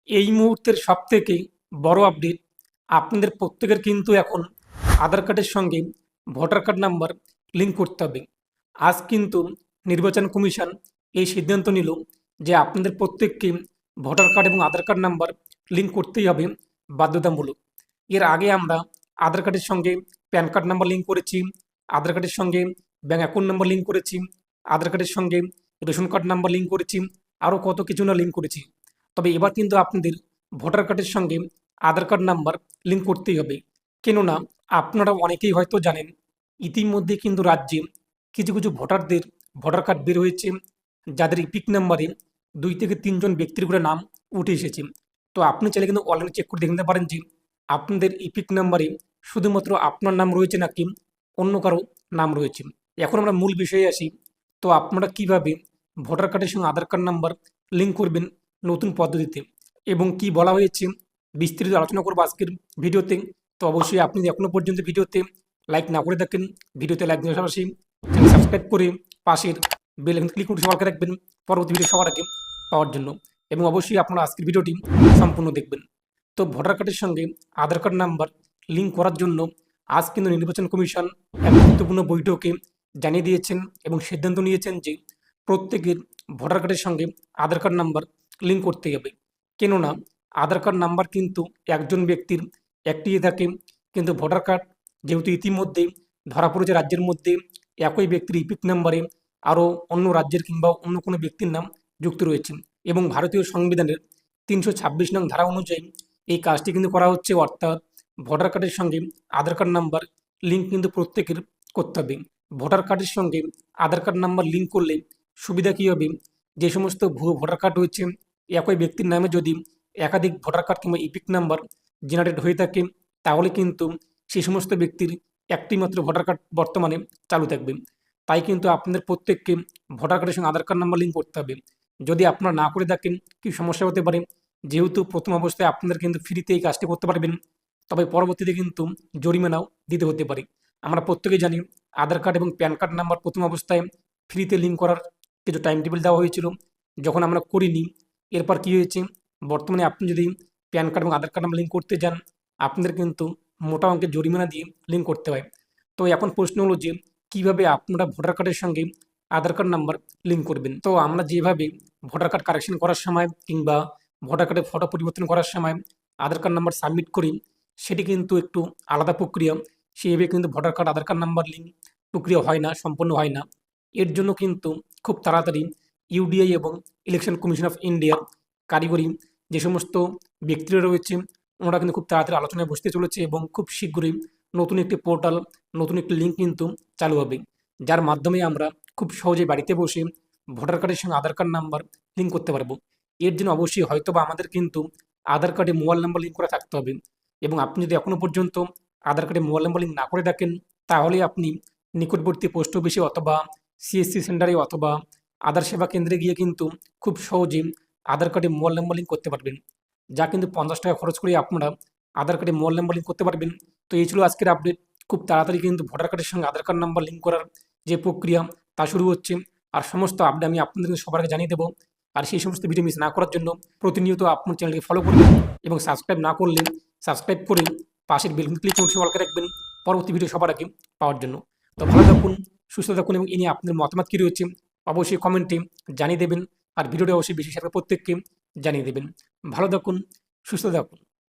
এই মুহূর্তের সবথেকে বড় আপডেট, আপনাদের প্রত্যেকের কিন্তু এখন আধার কার্ডের সঙ্গে ভোটার কার্ড নাম্বার লিঙ্ক করতে হবে। আজ কিন্তু নির্বাচন কমিশন এই সিদ্ধান্ত নিল যে আপনাদের প্রত্যেককে ভোটার কার্ড এবং আধার কার্ড নাম্বার লিঙ্ক করতেই হবে বাধ্যতামূলক। এর আগে আমরা আধার কার্ডের সঙ্গে প্যান কার্ড নাম্বার লিঙ্ক করেছি, আধার কার্ডের সঙ্গে ব্যাঙ্ক অ্যাকাউন্ট নাম্বার লিঙ্ক করেছি, আধার কার্ডের সঙ্গে রেশন কার্ড নাম্বার লিঙ্ক করেছি, আরও কত কিছু না লিঙ্ক করেছি। তবে এবার কিন্তু আপনাদের ভোটার কার্ডের সঙ্গে আধার কার্ড নাম্বার লিঙ্ক করতেই হবে। কেননা আপনারা অনেকেই হয়তো জানেন, ইতিমধ্যে কিন্তু রাজ্যে কিছু কিছু ভোটারদের ভোটার কার্ড বের হয়েছে, যাদের ইপিক নাম্বারে 2 থেকে 3 জন ব্যক্তির করে নাম উঠে এসেছে। তো আপনি চাইলে কিন্তু অনলাইনে চেক করে দেখে নিতে পারেন যে আপনাদের ইপিক নাম্বারে শুধুমাত্র আপনার নাম রয়েছে নাকি অন্য কারো নাম রয়েছে। এখন আমরা মূল বিষয়ে আসি। তো আপনারা কিভাবে ভোটার কার্ডের সঙ্গে আধার কার্ড নাম্বার লিঙ্ক করবেন নতুন পদ্ধতিতে এবং কি বলা হয়েছে বিস্তারিত আলোচনা করবো আজকের ভিডিওতে। তো অবশ্যই আপনি যদি এখনো পর্যন্ত ভিডিওতে লাইক না করে থাকেন, ভিডিওতে লাইক দেওয়ার পাশাপাশি চ্যানেল সাবস্ক্রাইব করে পাশের বেল আইকন ক্লিক করে সবাইকে রাখবেন পরবর্তী ভিডিও সবার আগে পাওয়ার জন্য। এবং অবশ্যই আপনারা আজকের ভিডিওটি সম্পূর্ণ দেখবেন। তো ভোটার কার্ডের সঙ্গে আধার কার্ড নাম্বার লিঙ্ক করার জন্য আজ কিন্তু নির্বাচন কমিশন এক গুরুত্বপূর্ণ বৈঠকে জানিয়ে দিয়েছেন এবং সিদ্ধান্ত নিয়েছেন যে প্রত্যেকের ভোটার কার্ডের সঙ্গে আধার কার্ড নাম্বার লিঙ্ক করতে হবে। কেননা আধার কার্ড নাম্বার কিন্তু একজন ব্যক্তির একটিই থাকে, কিন্তু ভোটার কার্ড যেহেতু ইতিমধ্যে ধরা পড়েছে রাজ্যের মধ্যে একই ব্যক্তির ইপিক নাম্বারে আরও অন্য রাজ্যের কিংবা অন্য কোনো ব্যক্তির নাম যুক্ত রয়েছে এবং ভারতীয় সংবিধানের 326 নং ধারা অনুযায়ী এই কাজটি কিন্তু করা হচ্ছে। অর্থাৎ ভোটার কার্ডের সঙ্গে আধার কার্ড নাম্বার লিঙ্ক কিন্তু প্রত্যেকের করতে হবে। ভোটার কার্ডের সঙ্গে আধার কার্ড নাম্বার লিঙ্ক করলে সুবিধা কী হবে, যে সমস্ত ভুয়ো ভোটার কার্ড রয়েছে একই ব্যক্তির নামে যদি একাধিক ভোটার কার্ড কিংবা ইপিক নাম্বার জেনারেট হয়ে থাকে, তাহলে কিন্তু সেই সমস্ত ব্যক্তির একটি মাত্র ভোটার কার্ড বর্তমানে চালু থাকবে। তাই কিন্তু আপনাদের প্রত্যেককে ভোটার কার্ডের সঙ্গে আধার কার্ড নাম্বার লিঙ্ক করতে হবে। যদি আপনারা না করে থাকেন কি সমস্যা হতে পারে, যেহেতু প্রথম অবস্থায় আপনাদের কিন্তু ফ্রিতে এই কাজটি করতে পারবেন, তবে পরবর্তীতে কিন্তু জরিমানাও দিতে হতে পারে। আমরা প্রত্যেকেই জানি আধার কার্ড এবং প্যান কার্ড নাম্বার প্রথম অবস্থায় ফ্রিতে লিঙ্ক করার কিছু টাইম টেবিল দেওয়া হয়েছিল, যখন আমরা করিনি এরপর কি হয়েছে, বর্তমানে আপনি যদি প্যান কার্ড এবং আধার কার্ড নাম্বার লিঙ্ক করতে যান আপনাদের কিন্তু মোটা অঙ্কের জরিমানা দিয়ে লিঙ্ক করতে হয়। তো এখন প্রশ্ন হলো যে কীভাবে আপনারা ভোটার কার্ডের সঙ্গে আধার কার্ড নাম্বার লিঙ্ক করবেন। তো আমরা যেভাবে ভোটার কার্ড কারেকশন করার সময় কিংবা ভোটার কার্ডের ফটো পরিবর্তন করার সময় আধার কার্ড নাম্বার সাবমিট করি, সেটি কিন্তু একটু আলাদা প্রক্রিয়া। সেইভাবে কিন্তু ভোটার কার্ড আধার কার্ড নাম্বার লিঙ্ক প্রক্রিয়া হয় না, সম্পন্ন হয় না। এর জন্য কিন্তু খুব তাড়াতাড়ি ইউডিআই এবং ইলেকশন কমিশন অফ ইন্ডিয়ার কারিগরি যে সমস্ত ব্যক্তিরা রয়েছে ওনারা কিন্তু খুব তাড়াতাড়ি আলোচনায় বসতে চলেছে এবং খুব শীঘ্রই নতুন একটি পোর্টাল, নতুন একটি লিঙ্ক কিন্তু চালু হবে, যার মাধ্যমে আমরা খুব সহজে বাড়িতে বসে ভোটার কার্ডের সঙ্গে আধার কার্ড নাম্বার লিঙ্ক করতে পারবো। এর জন্য অবশ্যই হয়তো বা আমাদের কিন্তু আধার কার্ডে মোবাইল নাম্বার লিঙ্ক করা থাকতে হবে। এবং আপনি যদি এখনও পর্যন্ত আধার কার্ডে মোবাইল নাম্বার লিঙ্ক না করে থাকেন, তাহলে আপনি নিকটবর্তী পোস্ট অফিসে অথবা সিএসসি সেন্টারে অথবা আধার সেবা কেন্দ্রে গিয়ে কিন্তু খুব সহজে আধার কার্ডে মোবাইল নাম্বার লিঙ্ক করতে পারবেন, যা কিন্তু 50 টাকা খরচ করে আপনারা আধার কার্ডে মোবাইল নাম্বার লিঙ্ক করতে পারবেন। তো এই ছিল আজকের আপডেট। খুব তাড়াতাড়ি কিন্তু ভোটার কার্ডের সঙ্গে আধার কার্ড নাম্বার লিঙ্ক করার যে প্রক্রিয়া তা শুরু হচ্ছে। আর সমস্ত আপডেট আমি আপনাদের সবার আগে জানিয়ে দেবো। আর সেই সমস্ত ভিডিও মিস না করার জন্য প্রতিনিয়ত আপনার চ্যানেলকে ফলো করবেন এবং সাবস্ক্রাইব না করলে সাবস্ক্রাইব করে পাশের বেল ক্লিক করে সবাইকে রাখবেন পরবর্তী ভিডিও সবার আগে পাওয়ার জন্য। তো ভালো থাকুন, সুস্থ থাকুন এবং এ নিয়ে আপনাদের মতামত কী রয়েছে অবশ্যই কমেন্টে জানিয়ে দেবেন। আর ভিডিওটা অবশ্যই বেশি শেয়ার করে প্রত্যেককে জানিয়ে দেবেন। ভালো থাকুন, সুস্থ থাকুন।